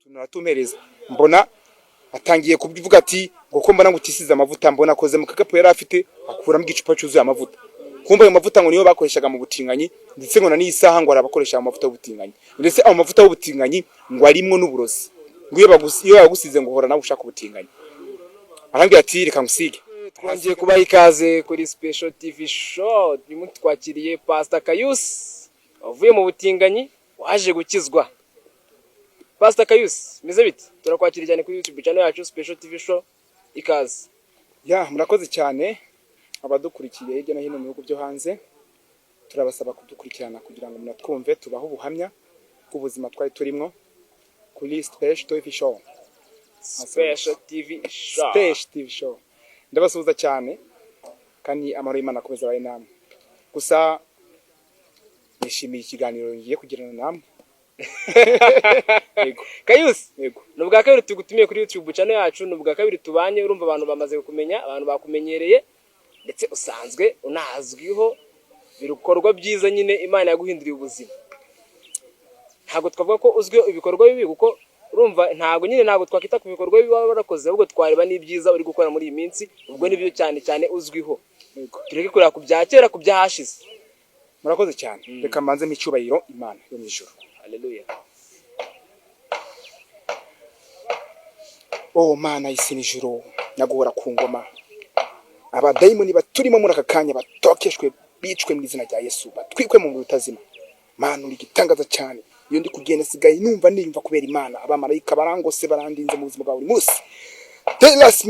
tunatumereza mbona atangiye kubivuga ati ngo ko mbona ngutisize amavuta mbona akoze mu kagapo yari afite akuramo igicupa cyuzuye amavuta kumba ayo mavuta ngo niyo bakoreshaga mu butinganyi ndetse ngo na n'isaha ngo arabakoresha amavuta y'ubutinganyi ndetse ayo mavuta y'ubutinganyi ngo arimwo n'uburozi ngo iyo yagusize ngo hora nawe ushaka ubutinganyi arambye ati reka ngusige. Twongeye kubaha ikaze kuri Special TV Show. Uyu munsi twakiriye Pastor Kayusi wavuye mu butinganyi waje gukizwa. Pastor Kayusi meze bite? Turakwakira cyane kuri YouTube channel yacu Special TV Show. Ikaze. Murakoze cyane abadukurikiye hirya no hino mu bihugu byo hanze. Turabasaba kudukurikirana kugira ngo munatwumve tubaho ubuhamya bw'ubuzima twari turimo kuri Special TV Show. Special TV Show. Special TV Show. Ndabasuhuza cyane kandi amahoro y'Imana akomeza abaye namwe. Gusa nishimiye ikiganiro ngiye kugirana namwe. Yego. Kayusi, yego. Nubwa kabiri tugutumiye kuri YouTube channel yacu, nubwa kabiri tubanye urumva abantu bamaze kukumenya, abantu bakumenyereye ndetse usanzwe unazwiho birukorwa byiza nyine Imana yaguhinduriye ubuzima. Ntago twavuga ko uzwiho ibikorwa bibi kuko urumva ntago twakita ku bikorwa bibi barakoze ahubwo twareba n'ibyiza uri gukora muri iyi minsi ubwo nibyo cyane uzwiho. Yego. Tureke kureba ku byakera ku byahashize. Murakoze cyane. Reka manze micubahiro Imana yo mwijuru. Haleluya. Oh Mana y'isi n'ijuru nagora ku ngoma. Abadayimoni baturimo muri aka kanya batokeshwe bicwe mu izina rya Yesu batwikwe mu rutazima. Mana uri gitangaza cyane. Iyo ndi kugenda sigaye numva kubera Imana abamarayika barangose barandinze mu buzima bwa buri munsi. Tell us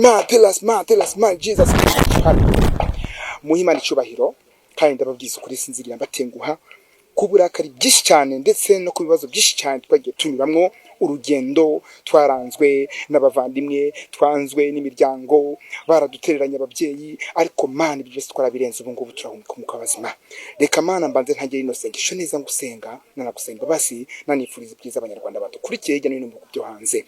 man Jesus. Muhimana icubahiro kandi ndababwiza ukuri sinzirira mbatenguha kuburakari byinshi cyane ndetse no ku bibazo byinshi cyane twagiye tunyuramwo urugendo twaranzwe n'abavandimwe twanzwe n'imiryango baradutereranya ababyeyi ariko Mana ibyo byose twarabirenze ubu ngubu turahumeka mu kabazima. Reka Mana mbanze ntagire ino sengesho neza ngusenga nanagusenga basi nanifuriza ibyiza abanyarwanda badukurikiye hirya no hino mu bihugu byo hanze.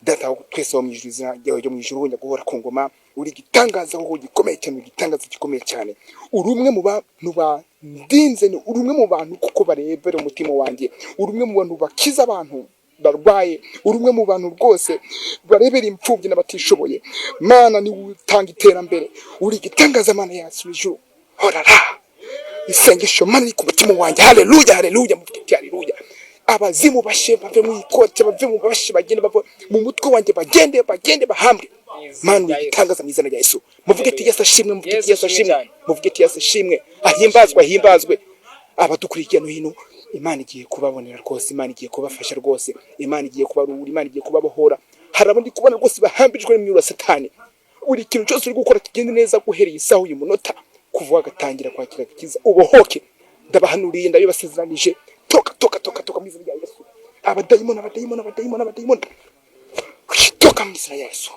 Data twese wo mu ijuru izina ryawe ryo mu ijuru nyaguhora ku ngoma uri gitangaza ngo gikomeye cyane gitangaza gikomeye cyane uri umwe mu bantu bandinze uri umwe mu bantu kuko barebera umutima wanjye uri umwe mu bantu bakiza abantu barwaye uri umwe mu bantu rwose barebera impfubyi n'abatishoboye. Mana ni utanga iterambere uri gitangaza Mana yasubije horara isengesho Mana ni ku mutima wanjye. Haleluya mufite haleluya. Abazimu bashe bave mu ikote bave mu bashe bagende bave mu mutwe wanjye bagende bahambwe. Mana gitangaza mu izina rya Yesu. Muvuge ati Yesu ashimwe, muvuge ati Yesu ashimwe, muvuge ati Yesu ashimwe. Ahimbazwe abadukurikiye no hino. Imana igiye kubabonera rwose, Imana igiye kubafasha rwose, Imana igiye kubarura, Imana igiye kubabohora. Harabandi kubona rwose bahambijwe n'imyura Satani. Uri kintu cyose uri gukora kigende neza guhereye isaho uyu munota kuva wagatangira kwakira kiza ubohoke. Ndabahanuriye ndabibasezeranije toka mu izina rya Yesu. Abadayimoni toka mu izina rya Yesu.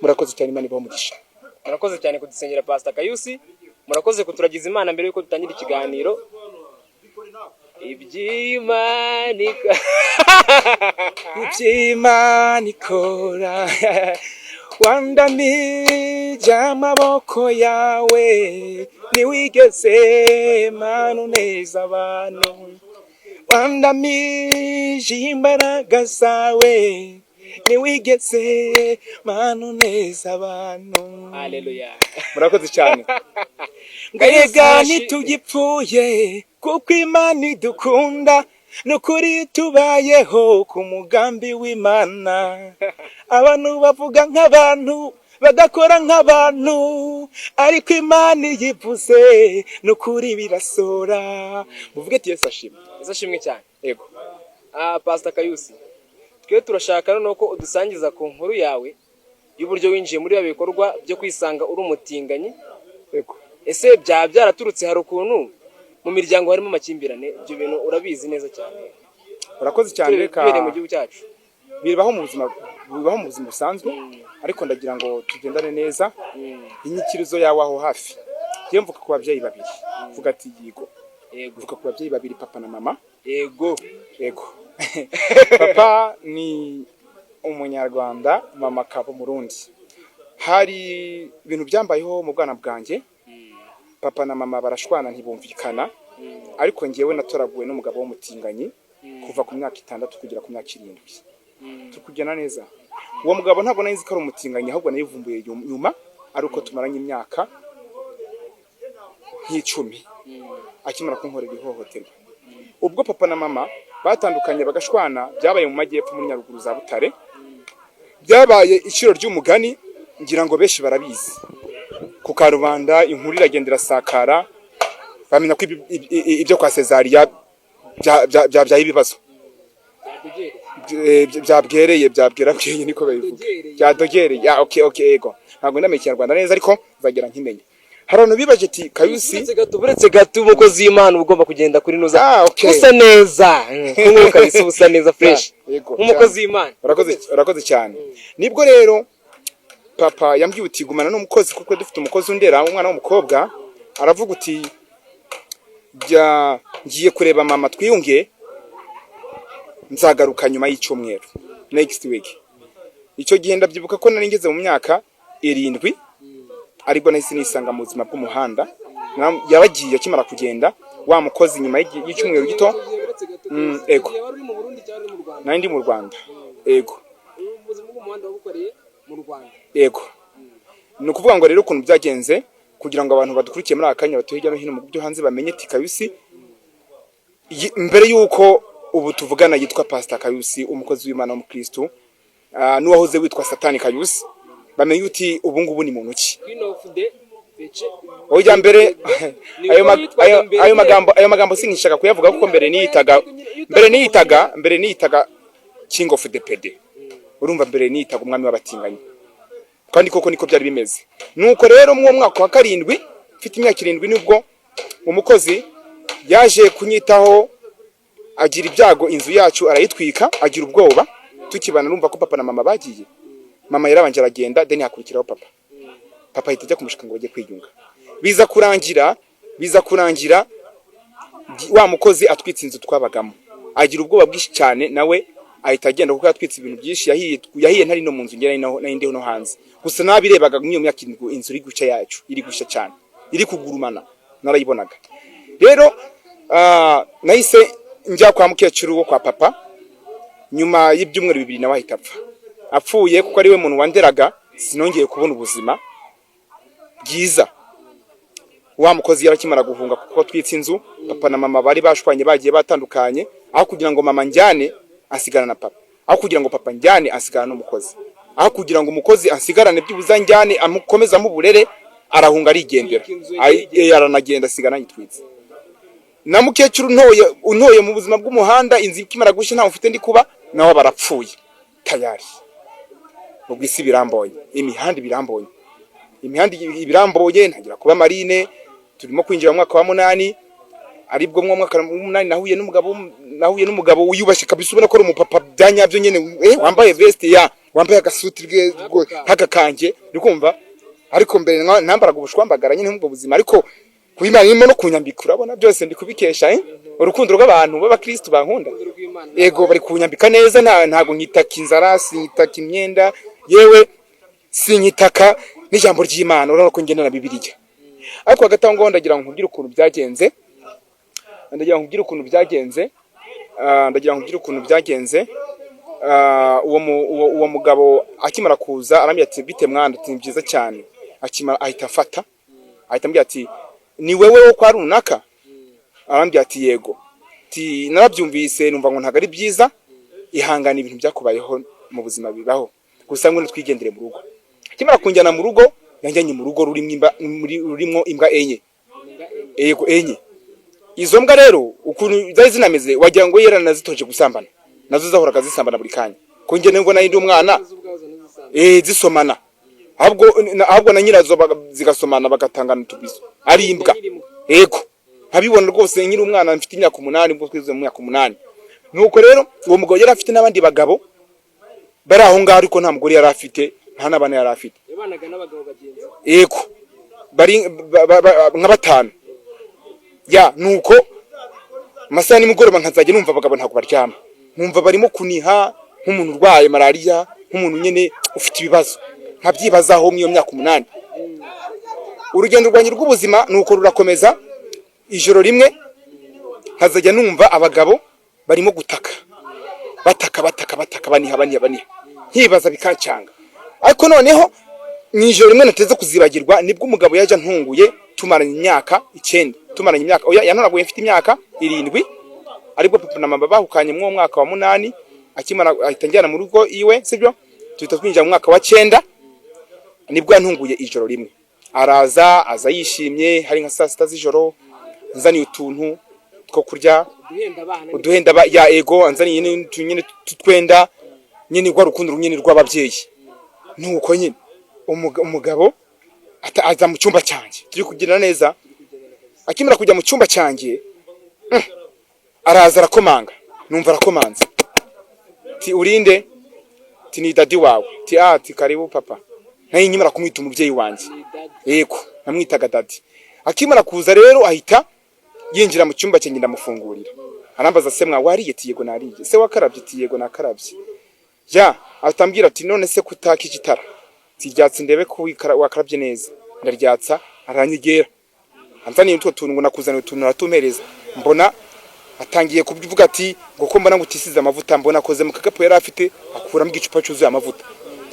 Murakoze cyane Imana ibamugisha. Murakoze cyane kudusengera Pastor Kayusi. Murakoze kuturagiza Imana mbere yuko dutangira ikiganiro. Iby'Imana ikora wandamije amaboko yawe niwigeze Mana uneza abantu wandamije imbaraga zawe niwigeze Mana uneza abantu. Haleluya. Murakoze cyane. Mbega ntitugipfuye kuko Imana idukunda nukuri tubayeho ku mugambi w'Imana. Abantu bavuga nk'abantu badakora nk'abantu ariko Imana yivuze nukuri birasora. Muvuge ati Yesu ashimwe. Yesu ashimwe cyane. Yego. Pastor Kayusi, twe turashaka nuko udusangiza ku nkuru yawe y'uburyo winjiye muri ya bikorwa byo kwisanga uri umutinganyi. Yego. Ese byaraturutse hari ukuntu mu miryango harimo amakimbirane ibyo bintu urabizi neza cyane. Urakoze cyane reka mu gihugu cyacu bibaho mu buzima busanzwe ariko ndagira ngo tugendane neza. Inyikirizo yawe aho hafi giye mvuka ku babyeyi babiri vuga ati yego mvuka ku babyeyi babiri papa na mama. Yego papa ni umunyarwanda mama akaba umurundi. Hari ibintu byambayeho mu bwana bwanjye papa na mama barashwana ntibumvikana ariko ngiyewe natoraguwe n'umugabo w'umutinganyi kuva ku myaka 6 kugera ku myaka 7. turi kugenda neza. Uwo mugabo ntabwo nari nzi ko ari umutinganyi, ahubwo nayivumbuye nyuma ari uko tumaranye imyaka nk'icumi akimara kunkorera ihohoterwa. Ubwo papa na mama batandukanye bagashwana, byabaye mu majyepfo muri Nyaruguru za Butare, byabaye iciro ry'umugani, ngira ngo benshi barabizi. Ku Karubanda inkuru iragenda irasakara, bamenya ko ibyo kwa Cezaria byabaye ibibazo, byabwereye niko babivuga, byadogereye. Okay ego ntabwo ndamenye Ikinyarwanda neza, ariko nzagera nkimenya. Hari abantu bibaje ati Kayusi buretse gato umukozi w'Imana ugomba kugenda kuri nuza usa neza nk'umwuka bisa usa neza fresh nk'umukozi w'Imana. Urakoze cyane. Nibwo rero papa yambwiye uti gumana n'umukozi, kuko dufite umukozi undera umwana w'umukobwa. Aravuga uti ngiye kureba mama twiyunge, nzagaruka nyuma y'icyumweru next week. Icyo gihe ndabyibuka ko nari ngeze mu myaka 7, ariko nahise nisanga mu buzima bw'umuhanda. Yabagiye akimara kugenda wa mukozi nyuma y'icyumweru gito. Ego nari ndi mu Rwanda. Ego ubuzima bw'umuhanda wabukoreye mu Rwanda. Ego ni ukuvuga ngo rero ukuntu byagenze, kugira ngo abantu badukurikiye muri akanya batuye hirya no hino mu byo hanze bamenye ati Kayusi mbere yuko ubu tuvugana yitwa Pastor Kayusi, umukozi w'Imana w'umukristo, n'uwahoze witwa Satani Kayusi, bamenye uti ubu ngubu ni muntu ki. Oya mbere ayo magambo sinkishaka kuyavuga, kuko mbere niyitaga King of the PD. Urumva mbere niyitaga umwami w'abatinganyi, kandi koko niko byari bimeze. Nuko rero mu mwaka wa 7 mfite imyaka 7 nibwo umukozi yaje kunyitaho, agira ibyago, inzu yacu arayitwika, agira ubwoba. Tukibana numva ko papa na mama bagiye, mama yarabanje aragenda, then hakurikiraho papa ahita ajya kumushika ngo bajye kwiyunga. Biza kurangira wa mukozi atwitse inzu twabagamo, agira ubwoba bwinshi cyane, nawe ahita agenda kuko yatwitse ibintu byinshi. Yahiye ntari no mu nzu, ngera nindi no hanze. Gusa nabirebaga mu myaka 7 inzu iri guca yacu, iri gusha cyane, iri kugurumana, narayibonaga. Rero nahise njya kwa mukecuru wo kwa papa. Nyuma y'ibyumweru 2 nawe ahita apfuye, kuko ari we muntu wanderaga. Sinongeye kubona ubuzima bwiza. Wa mukozi yarakimara guhunga, kuko twitse inzu, papa na mama bari bashwanye, bagiye batandukanye. Aho kugira ngo mama njyane asigana na papa, aho kugira ngo papa njyane asigana n'umukozi, aho kugira ngo umukozi ansigarane by'ubuza njyane amukomeza mu burere, arahunga arigendera. Yaranagenda asigana yitwitse. Na mukecuru untoye mu buzima bw'umuhanda, inzi ikimara gushya nta ufite ndi kuba, nawe barapfuye tayari. Ubwo isi birambonye, imihanda biramboye, ntagira kuba Marine. Turimo kwinjira mu mwaka wa 8, aribwo mu mwaka wa 8 nahuye n'umugabo uyubashye kabisa, ubona ko ari umupapa byanyabyo nyene, wambaye veste wambaye agasuti kagakanje, ndikumva. Ariko mbere ntambaraga ubushwambagara nyine nk'ubwo buzima, ariko kuimana irimo no kunyambika, urabona byose ndikubikesha urukundo rw'abantu b'abakristo bankunda. Ego bari kunyambika neza, ntago nkitaka inzara, sinyitaka imyenda, yewe sinyitaka n'ijambo ry'Imana, urabona ko ngenda na Bibiliya. Ariko agatango ndagira ngo nkubwire ukuntu byagenze. Uwo mugabo akimara kuza arambye ati bite mwana, ati byiza cyane. Akimara ahita ambye ati ni wewe wo kwa runaka? Arambye ati yego. Ati narabyumvise numva ngo ntago ari byiza, ihangana ibintu byakubayeho mu buzima bibaho, gusa ngo twigendere mu rugo. Akimara kunjyana mu rugo, yanjyanye mu rugo rurimo imbwa enye. Yego enye. Izo mbwa rero ukuntu zari zinameze, wagira ngo yeranazitoje gusambana, nazo zahoraga zisambana buri kanya. Ko nge ngo nari ndi umwana zisomana, ahubwo na nyirazo zigasomana bagatangana utubizo, ari imbwa. Yego nkabibona rwose nkiri umwana, mfite imyaka 8, ubwo twize mu myaka 8. Nuko rero uwo mugabo yari afite n'abandi bagabo bari aho ngaho, ariko nta mugore yari afite, nta nabana yari afite. Yabanaga n'abagabo bagenzi. Yego bari nka 5. Nuko amasaha nimugoroba nkazajya numva abagabo ntago baryama, numva barimo kuniha nk'umuntu urwaye malaria, nk'umuntu nyene ufite ibibazo. Nkabyibazaho mu myaka 8. Urugendo rwanye rw'ubuzima nuko rurakomeza. Ijoro rimwe nkazajya numva abagabo barimo gutaka, bataka baniha nkibaza bikancanga. Ariko noneho mwijoro rimwe nateze kuzibagirwa nibwo umugabo yaje ntunguye tumaranye imyaka 9 tumaranye imyaka yantoraguye mfite imyaka 7 aribwo papa na mama bahukanye mu mwaka wa 8 akimara ahita njyana mu rugo iwe sibyo tuhita twinjira mu mwaka wa 9 nibwo yantunguye ijoro rimwe aza yishimye hari nka saa 6 z'ijoro nzaniye utuntu two kurya uduhenda ya ego anzaniye nyine tutwenda nyine gwa rukundo nyine rw'ababyeyi nuko nyine umugabo aza mu cyumba cyanjye turi kugira neza akimara kujya mu cyumba cyanjye araza arakomanga numva arakomanze ti urinde ti ni dadi wawe ti karibu papa nayi nyimara kumwita umubyeyi wanjye yego namwitaga dadi akimara kuza rero ahita yinjira mu cyumba cyanjye ndamufungurira arambaza se mwa wariye ti yego nariye se wakarabye ti yego nakarabye ja atambwira ati none se kutaka igitara tiryatse ndebe ko wakarabye neza ndaryatsa aranyigera anzaniye utwo tuntu ngo nakuzana utuntu natumereza mbona atangiye kubivuga ati ngo ko mbona ngutisize amavuta mbona koze mu kagapo yari afite akuramo igicupa cyuzuye amavuta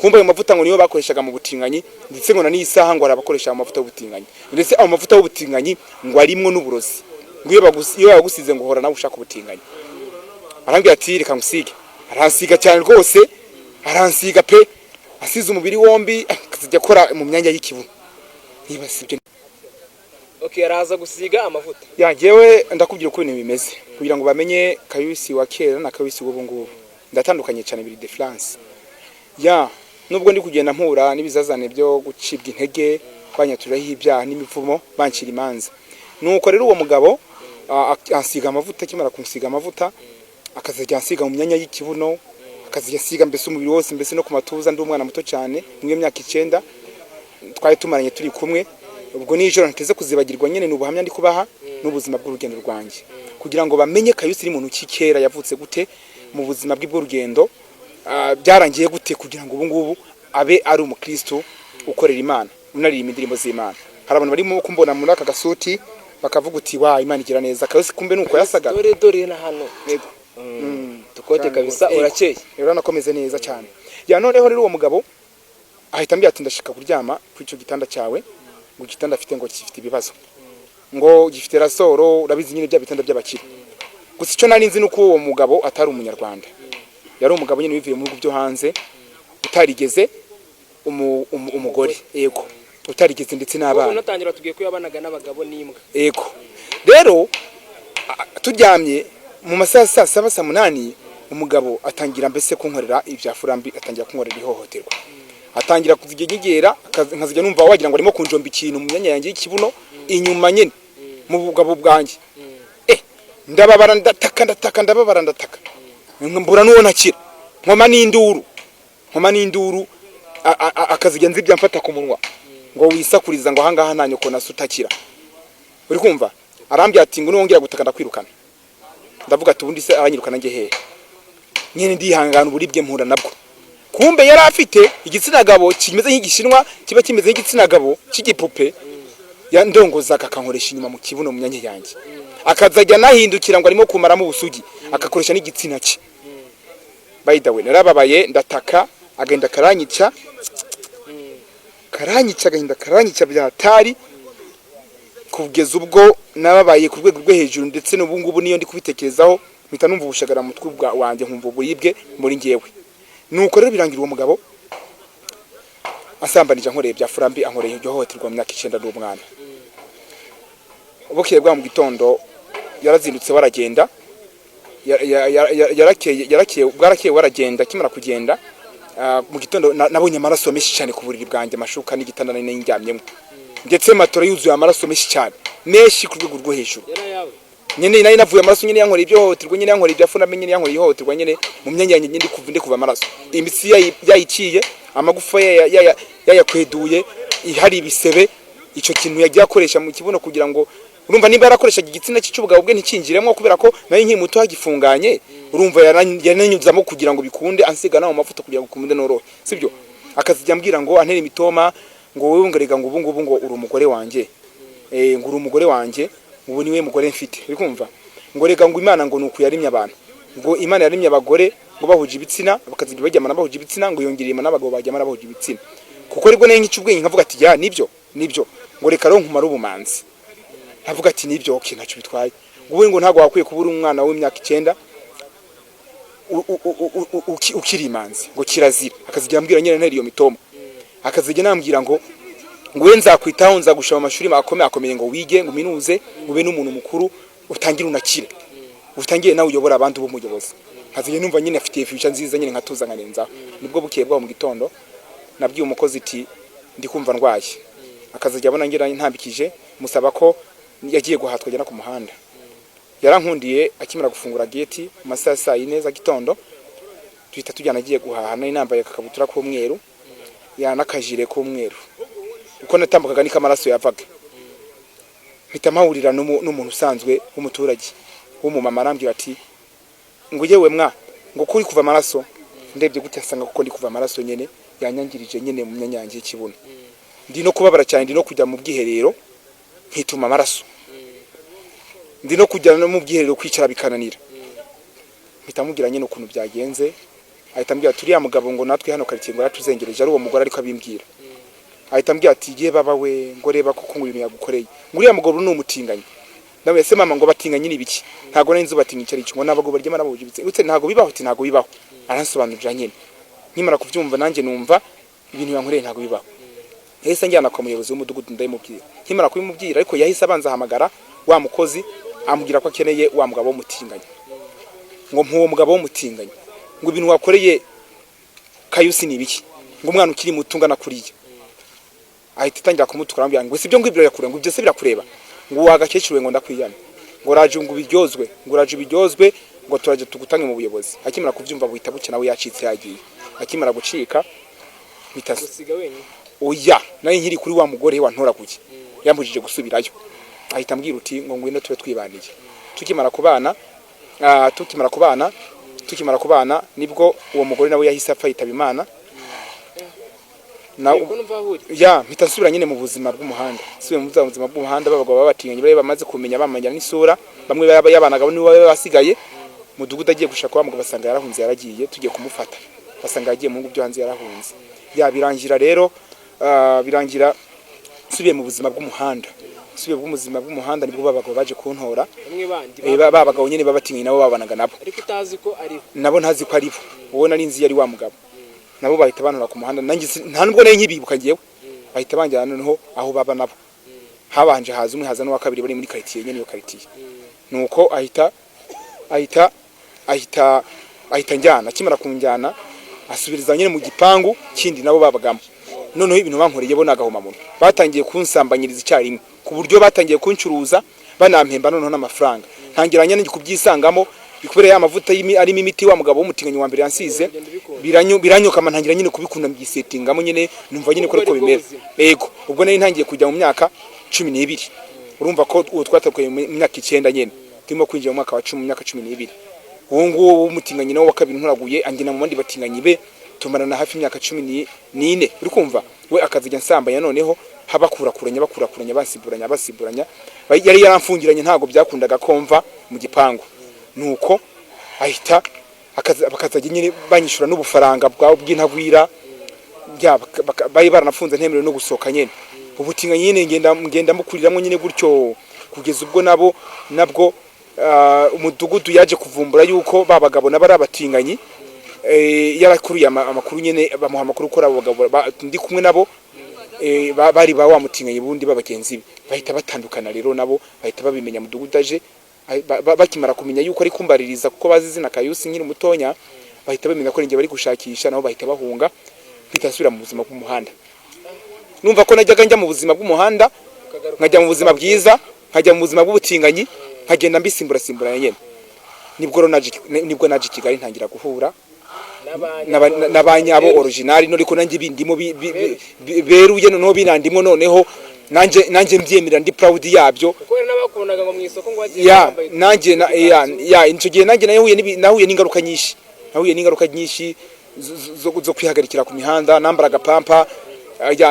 kumba ayo mavuta ngo niyo bakoreshaga mu butinganyi ndetse ngo nani isaha ngo arabakoresha amavuta y'ubutinganyi ndetse ayo mavuta y'ubutinganyi ngo arimwo n'uburozi ngo iyo bagusize ngo hora nawe ushaka ubutinganyi arambwira ati reka ngusige aransiga cyane rwose aransiga pe asize umubiri wombi akazijya akora mu myanya y'ikibuno niba sibyo okay araza gusiga amavuta yangewe ndakubwira uko ibintu bimeze kugira ngo bamenye Kayusi wa kera na Kayusi w'ubu ngubu ndatandukanye cyane biri de France ya nubwo ndi kugenda mpura n'ibizazane byo gucibwa intege kwanyaturaho ibyaha n'imivumo bancira imanza nuko rero uwo mugabo ansiga amavuta kimara kunsiga amavuta akazajya ansiga mu myanya y'ikibuno akazajya ansiga mbese umubiri wose mbese no ku matuza ndi umwana muto cyane mwe myaka 9 twari tumaranye turi kumwe ubwo nijoro nteze kuzibagirwa nyene n'ubuhamya ndi kubaha n'ubuzima bw'urugendo rwanjye kugira ngo bamenye Kayusi iri muntu kikera yavutse gute mu buzima bw'urugendo byarangiye gute kugira ngo ubu ngubu abe ari umukristo ukorera Imana unaririmba indirimbo z'Imana. Hari abantu barimo kumbona muri aka gasuti bakavuga uti wa Imana igira neza Kayusi kumbe nuko yasaga dore na hano yego tukote kabisa urakeye rero nakomeze neza cyane ya noneho rero uwo mugabo ahita mbya ati ndashika kuryama ku ico gitanda cyawe ngo gitanda afite ngo gifite ibibazo ngo gifite rasoro urabizi nyine bya bitanda by'abakire gusa icyo nari nzi nuko uwo mugabo atari umunyarwanda yari umugabo nyine wivuye mu bihugu byo hanze utarigeze umugore yego utarigeze ndetse n'abana unatangira tugiye kuyabanaga n'abagabo n'imbwa yego rero turyamye mu masaha 7:08 umugabo atangira mbese kunkorera ibya furambi atangira kunkorera ihohoterwa atangira kuzigegera nkazijya numva wagira ngo arimo kunjomba ikintu mu myanya yanjye y'ikibuno inyuma nyene mu bugabo bwanjye ndababara ndataka mbura nuwo nakira nkoma n'induru akazijya nzibya mfata ku munwa ngo wisakuriza ngo ahangaha nta nyoko nasutakira uri kumva arambye ati ngo nongera gutaka ndakwirukana ndavuga ati ubundi se aranyirukana nge hehe nyene ndihangana uburibwe mpura nabwo kumbe yari afite igitsina gabo kimeze nk'igishinwa kiba kimeze nk'igitsina gabo cy'igipupe yandongozaga akankoresha inyuma mu kibuno mu myanya yanjye akazajya nahindukira ngo arimo kumaramo ubusugi akakoresha n'igitsina cye by the way narababaye ndataka agenda karanyica agahinda karanyica byatari kugeza ubwo nababaye ku rwego rwo hejuru ndetse n'ubu ngubu niyo ndi kubitekerezaho mpita numva ubushagara mu mutwe wanjye nkumva uburibwe muri ngewe nuko rero birangira uwo mugabo asambanije ankoreye bya furambi ankoreye ihohoterwa mu myaka 9 n'umwana ubukire bwa mu gitondo yarazindutse waragenda yarakeye waragenda kimara kugenda mu gitondo nabonye amaraso menshi cyane ku buriri bwanjye amashuka n'igitanda nari njyamyemo ndetse matora yuzuye amaraso menshi cyane menshi ku rwego rwo hejuru nyene nari navuye amaraso nyene yankoreye ibyo hohoterwa nyene yankoreye ibya furambi nyene yankoreye ihohoterwa nyene mu myanya yanjye ndi kuva amaraso imitsi yayiciye amagufa yayakweduye ihari ibisebe ico kintu yagiye akoresha mu kibuno kugira ngo urumva niba yarakoreshaga igitsina cy'ubugabo bwe ntikingiremo kubera ko nayo nkimuto hagifunganye urumva yananyuzamo kugira ngo bikunde ansiga nawo mavuta kugira ngo kumunde norohe sibyo akazijya ambwira ngo antera imitoma ngo wewe ngarega ngo ubu ngubu ngo uri umugore wanjye ngo uri umugore wanjye ubu niwe mugore mfite uri kumva ngo rega ngo Imana ngo nuko yarimye abantu ngo Imana yarimye abagore ngo bahuje ibitsina bakazijya bajyamana bahuje ibitsina ngo yongereye n'abagabo bajyamana bahuje ibitsina kuko aribwo nayo nk'icubwenge nkavuga ati ya nibyo ngo reka ro nkumara ubumanzi nkavuga ati nibyo okay ntacyo bitwaye ngo ntago wakwiye kubura umwana w'imyaka 9 ukiri imanzi ngo kirazira akazijya ambwira nyene ntari iyo mitomo akazijya nambwira ngo we nzakwitaho nzagusha mu mashuri akomeye ngo wige ngo minuze ube n'umuntu mukuru utangire unakire utangiye nawe uyobora abandi bo muyobozi nkazijya numva nyine afite future nziza nyine nkatuza nkanenza nibwo bukeye bwa mu gitondo nabwiye umukozi iti ndi kumva ndwaye akazijya abona ngira ntambikije musaba ko yagiye guhatwa jana ku muhanda yarankundiye akimara gufungura gate mu masaha saa 4 za gitondo twita tujyana agiye guhaha nari nambaye akakabutura k'umweru yanakajire k'umweru uko natambukaga ni kamaraso yavaga mpita mpahurira n'umuntu usanzwe w'umuturage w'umumama arambwira ati ngo yewe mwa ngo kuri kuva amaraso ndebye gute asanga kuko ndi kuva amaraso nyene yanyangirije nyene mu myanyanje y'ikibuna ndi no kubabara cyane ndi no kujya mu bwiherero nkituma amaraso ndi no kujya no mu bwiherero kwicara bikananira mpita mubwira nyene ukuntu byagenze ahita ambwira turiya mugabo ngo natwe hano karitsiye ngo yatuzengereje ari uwo mugore ariko abimbwira ahita ambwira ati ye baba we ngo reba kuko ngo ibintu yagukoreye nguriya mugabo ni umutinganyi nawe ese mama ngo batinganye nibiki ntago nari nzi batinga icyo ngo nabago baryama nabujibitse utse ntago bibaho ati ntago bibaho aransobanurira nyene nkimara kuvyumva nanjye numva ibintu yankoreye ntago bibaho yahise njyana kwa muyobozi w'umudugudu ndayimubwira nkimara kubimubwira ariko yahise abanza hamagara wa mukozi ambwira ko akeneye wa mugabo w'umutinganye ngo mpuwo mugabo w'umutinganye ngo ibintu wakoreye Kayusi nibiki ngo umwana ukiri mutungana kuriya ahita itangira kumutukura ambwira ngo sibyo ngo ibyo yakure ngo byose birakureba ngo wagakecuriwe ngo ndakwiyana ngo raje ngo biryozwe ngo turaje tugutange mu buyobozi akimara kuvyumva buhita buke nawe yacitse yagiye akimara gucika bitasiga wenyine oya nayo nkiri kuri wa mugore wantoraguye yambujije gusubirayo ahita ambwira uti ngo ngwino tube twibaniye tukimara kubana nibwo uwo mugore nawe yahise apfa yitaba Imana na ya mpita nsubira nyine mu buzima bw'umuhanda sibe mu buzima bw'umuhanda babagabo babatinganye bare bamaze kumenya bamanya n'isura bamwe yabanaga nibo basigaye mudugudu agiye gushaka wa mugabo basanga yarahunze yaragiye tugiye kumufata basanga yagiye mu ngo byo hanze yarahunze ya birangira rero birangira subiye mu buzima bw'umuhanda nibwo babagabo baje kuntora babagabo nyine babatinganye nabo babanaga nabo ariko utazi ko ari nabo ntazi ko ari bo wowe nari nzi yari wa mugabo nabo bahita banura ku muhanda nanjye nta nubwo nayo nkibibuka ngiyewe bahita banjyana noneho aho baba nabo habanje haza umwe haza n'uwa kabiri bari muri quartier nyene yo quartier nuko ahita njyana kimara kunjyana asubiriza nyene mu gipangu kindi nabo babagamo noneho ibintu bankoreye bo nagahoma muntu batangiye kunsambanyiriza icyarimwe ku buryo batangiye kuncuruza banampemba noneho n'amafaranga ntangira nyene kubyisangamo bikubere ya mavuta arimo imiti wa mugabo w'umutinganyi wa mbere yansize biranyoka mantangira nyine kubikunda mbisetingamo nyine numva nyine ko ariko bimera yego ubwo nari ntangiye kujya mu myaka 12 urumva ko uwo twatakuye mu myaka 9 nyene ndimo kwinjira mu mwaka wa 10 mu myaka 12 uwo nguwo w'umutinganyi nawo wa kabiri nturaguye angina mu bandi batinganyi be tumarana hafi imyaka 14 uri kumva we akazijya nsambanya noneho habakurakuranya basiburanya yari yaramfungiranye ntago byakundaga komva mu gipangu nuko ahita bakazajya nyine banyishura n'ubufaranga bw'intagwira bayi baranafunze ntemerewe no gusoka nyene ubutinga nyine ngenda mukuriramwe nyine gutyo kugeza ubwo nabwo umudugudu yaje kuvumbura yuko babagabo nabari abatinganyi yarakuriye amakuru nyene bamuha amakuru ko abagabo ndi kumwe nabo bari ba wa mutinganyi bundi babagenzi bahita batandukana rero nabo bahita babimenya mudugudu aje bakimara kumenya yuko ari kumbaririza kuko bazi izina Kayusi nkiri mutonya bahita bamenya ko ninge bari gushakisha nabo bahita bahunga bitasubira mu buzima bw'umuhanda numva ko najyaga njya mu buzima bw'umuhanda nkajya mu buzima bwiza nkajya mu buzima bw'ubutinganyi nkagenda mbisimbura nyene nibwo naje Kigali ntangira guhura n'abanyabo original no riko nanjye bindimo beruye no binandimo noneho nanje mbyemera ndi proud yabyo kuko nabakubonaga ngo mu isoko ngo wagiye yambaye nanje inco gihe nanje nahuye n'ingaruka nyinshi zo kwihagarikira ku mihanda nambaraga pampa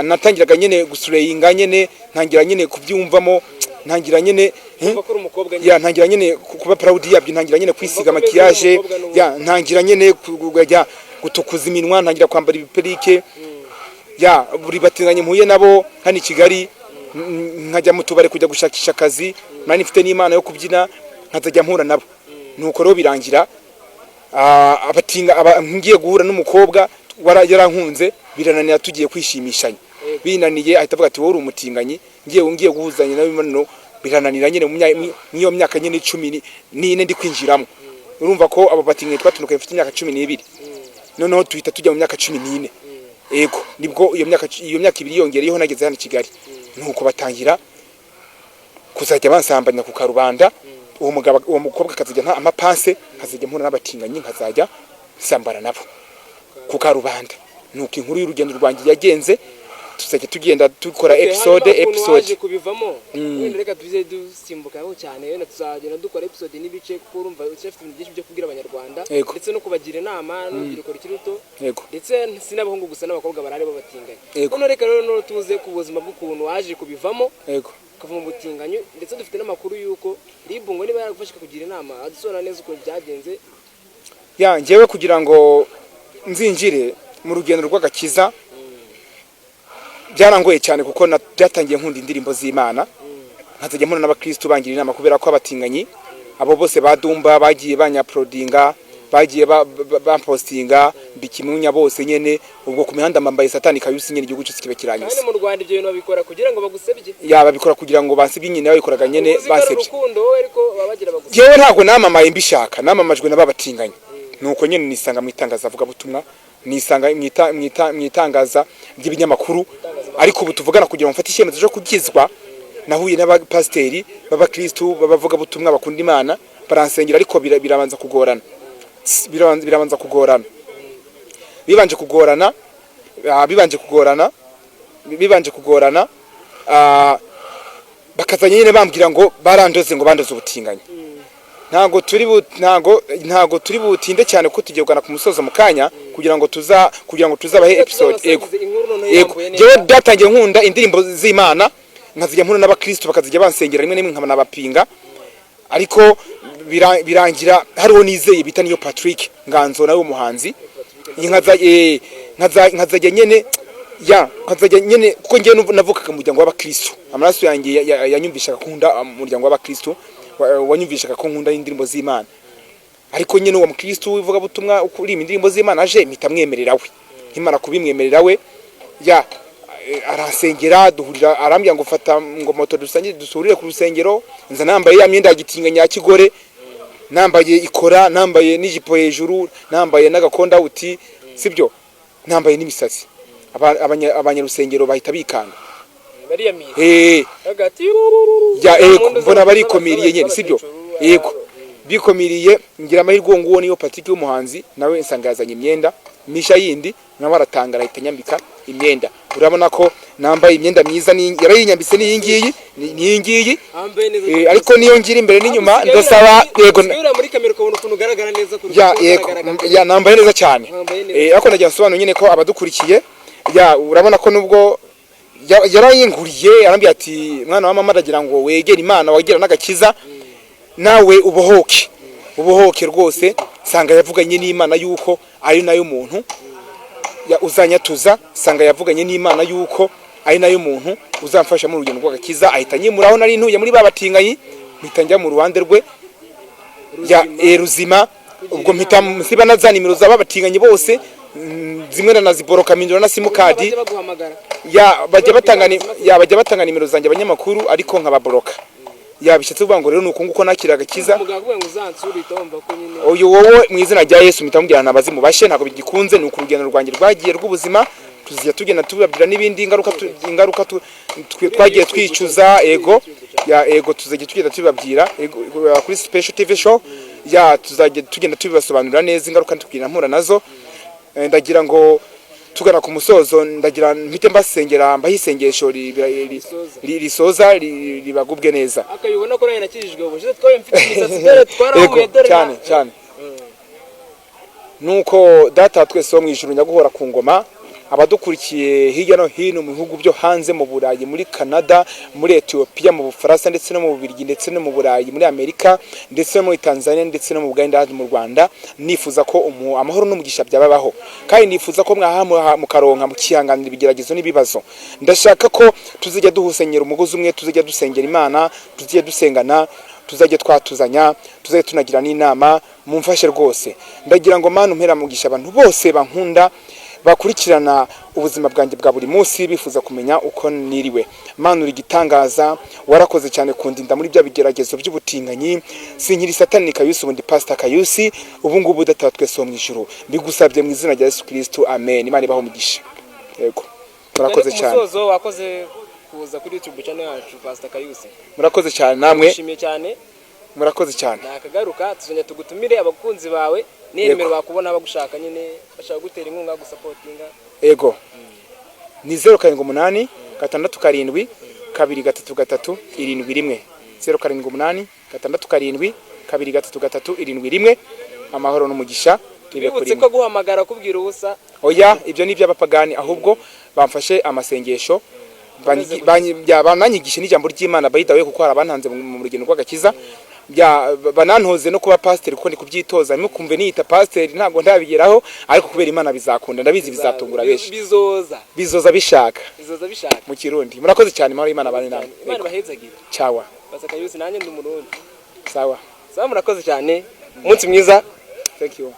natangiraga nyene gusureyinga nyene ntangira nyene kubyumvamo ntangira nyene bakora umukobwa ya ntangira nyene kuba proud yabyo, ntangira nyene kwisiga makiyaje ya ntangira nyene kujya gutukuza iminwa, ntangira kwambara ibiperike ya buri batinganye mpuye nabo hani Kigali, nkajya mu tubare kujya gushakisha akazi, nani mfite n'Imana yo kubyina, nkazajya mpura nabo. Nuko rero birangira abatinga ngiye guhura n'umukobwa yarankunze, birananira tugiye kwishimishanya, binaniye ahita avuga ati wowe uri umutinganyi, ngiye guhuzanya nawe imano, birananira nyene mu myaka nyene 14 ndi kwinjiramo. Urumva ko abo batinganyi twatunukaye mfite imyaka 12, noneho tuhita tujya mu myaka 14. Ego nibwo iyo myaka ibiri yongereyeho nageze hano Kigali, nuko batangira kuzajya bansambanya ku karubanda. Uwo mukobwa kazajya nta amapanse, kazajya mpura n'abatinganye, nkazajya sambara nabo ku karubanda. Nuko inkuru y'urugendo rwanjye yagenze, tuzajya tugenda dukora episode kubivamo. Wenda reka tuze dusimbukaho cyane, wenda tuzagenda dukora episode n'ibice, kuko urumva ufite ibintu byinshi byo kubwira abanyarwanda, ndetse no kubagira inama n'urubyiruko rukiri ruto, ndetse sinabahungu gusa n'abakobwa barare babatinganye. None reka rero tuze ku buzima bw'ukuntu waje kubivamo, kava mu butinganyi, ndetse dufite n'amakuru yuko RIB ngo niba yaragufasha kugira inama, adusora neza uko byagenze. Ya ngewe kugira ngo nzinjire mu rugendo rw'agakiza byarangoye cyane, kuko byatangiye nkunda indirimbo z'Imana, nkazajya mpura n'abakristo bangira inama, kubera ko abatinganyi abo bose badumba bagiye banyaprodinga, bagiye bampostinga bikimunya bose nyene, ubwo ku mihanda mbambaye satani kayusi nyene, igihugu cyose kibe kiranyise. Kandi mu Rwanda ibyo bintu babikora kugira ngo bagusebye? Ya babikora kugira ngo bansibye nyine, babikoraga nyene bansebye. Urukundo wowe ariko babagira bagusebye? Yewe ntago namamaye mbishaka, namamajwe n'ababatinganye. Nuko nyene nisanga mu itangaza avuga butumwa, nisanga mwitangaza by'ibinyamakuru, ariko ubu tuvugana kugira ngo mfate icyemezo cyo kugizwa, nahuye n'abapasteri b'abakristo babavuga butumwa bakunda Imana, baransengera, ariko birabanza kugorana. Bibanje kugorana bakazanye nyine bambwira ngo barandoze ubutinganyi. Ntago turi butinde cyane ko tugiye kugana ku musozo mu kanya, kugira ngo tuzabahe episode. Ego jewe byatangiye nkunda indirimbo z'Imana, nkazijya mpura n'abakristo bakazijya bansengera, rimwe n'imwe nkabana bapinga, ariko birangira hariho nizeye bita niyo Patrick Nganzo, nawe umuhanzi, nkazajya nyene kuko ngiye navukaga mu muryango w'abakristo, amaraso yanjye yanyumvishaga kunda umuryango w'abakristo, wanyumvishaga ko nkunda indirimbo z'Imana, ariko nyene uwo mukristo wivuga butumwa ukuri indirimbo z'Imana aje mpita mwemerera we. Nkimara kubimwemerera we, arasengera, duhurira, arambya ngo fata ngo moto dusurire ku rusengero, nza nambaye ya myenda ya gitinganya ya kigore, nambaye ikora, nambaye n'ijipo hejuru, nambaye n'agakonda uti, sibyo, nambaye n'imisatsi. Abanyarusengero bahita bikanga mbona barikomiriye nyene, sibyo. Yego bikomiriye, ngira amahirwe ngo niyo Patrick y'umuhanzi, nawe nsanga yazanye imyenda misha yindi, nawe aratangara ahita nyambika imyenda. Urabona ko nambaye imyenda myiza, yarayinyambise n'iyi ngiyi, ariko niyo ngira imbere n'inyuma, ndasaba. Yego muri kamera ukabona ukuntu ugaragara neza ku ya nambaye neza cyane, ariko ndagira nsobanura nyine ko abadukurikiye, urabona ko nubwo yarayinguriye, arambye ati mwana wa mama, ndagira ngo wegere Imana, wagira n'agakiza, nawe ubohoke rwose. Sanga yavuganye n'Imana yuko ari nayo muntu uzanyatuza, sanga yavuganye n'Imana yuko ari nayo muntu uzamfasha mu rugendo rw'agakiza. Ahita nyimuraho nari ntuye muri babatinganyi, mpita njya mu ruhande rwe Ruzima, ubwo mpita msiba na za nimero z'ababatinganye bose, zimwe naziboroka mindura na simukadi, bajya batanga nimero zanjye abanyamakuru, ariko nkababoroka. Bishatse kuvuga ngo rero nuko nguko nakira agakiza. Uyu wowe mu izina rya Yesu mitamubwira nabazi mubashe, ntago bigikunze, nuko urugendo rwanjye rwagiye rw'ubuzima, tuzijya tugenda tubabwira n'ibindi ingaruka twagiye twicuza. Ego tuzajya tugenda tubabwira kuri Special TV show, tuzajya tugenda tubibasobanurira neza ingaruka tukina mpura nazo. Ndagira ngo tugana ku musozo, ndagira mpite mbasengera, mbahisengesho risoza ribagubwe neza. Akayibona ko nayo nakijijwe ubushize twaye mfite imisatsi dore twarahuye dore cyane nuko data twese wo mu ijuru nyaguhora ku ngoma, abadukurikiye hirya no hino mu bihugu byo hanze, mu Burayi, muri Canada, muri Ethiopia, mu Bufaransa ndetse no mu Bubiligi ndetse no mu Burayi, muri Amerika ndetse no muri Tanzania ndetse no mu Uganda, mu Rwanda, nifuza ko amahoro n'umugisha byababaho, kandi nifuza ko mwaha mukaronka mukihanganira ibigeragezo n'ibibazo. Ndashaka ko tuzijya duhusenyera umugozi umwe, tuzijya dusengera Imana, tuzijya dusengana, tuzajya twatuzanya, tuzajya tunagira n'inama. Mumfashe rwose, ndagira ngo Mana umpera mugisha abantu bose bankunda, bakurikirana ubuzima bwanjye bwa buri munsi, bifuza kumenya uko niriwe. Mana uri gitangaza, warakoze cyane kundinda muri bya bigeragezo by'ubutinganyi. Sinkiri Satani Kayusi, ubundi Pastor Kayusi, ubu ngubu data twese mu ijuru. Mbigusabye mu izina rya Yesu Kristo, amen. Imana ibaho umugisha. Yego, murakoze cyane. Umusozo wakoze kuza kuri YouTube channel yacu Pastor Kayusi. Murakoze cyane namwe. Nshimiye cyane. Murakoze cyane. Nakagaruka tuzongera tugutumire abakunzi bawe n'imero bakubona bagushaka nyine bashaka gutera inkunga gusapotinga. Ego. Ni 078 672 233 71 078 672 233 71. Amahoro n'umugisha ibe kuri ko guhamagara kubwira ubusa. Oya, ibyo ni by'abapagani, ahubwo bamfashe amasengesho bananyigisha n'ijambo ry'Imana bayidawe kuko harabantanze mu rugendo rw'agakiza. Banantoze no kuba pastor kuko ndi kubyitoza, arimo kumve niyita pastor ntabwo ndabigeraho, ariko kubera Imana bizakunda, ndabizi bizatungura benshi. Bizoza bishaka mu Kirundi. Murakoze cyane, Imana y'Imana bane namwe. Imana bahezagire. Cyawa. Pastor Kayusi nanjye ndi umurundi. Sawa. Murakoze cyane. Umunsi mwiza. Thank you.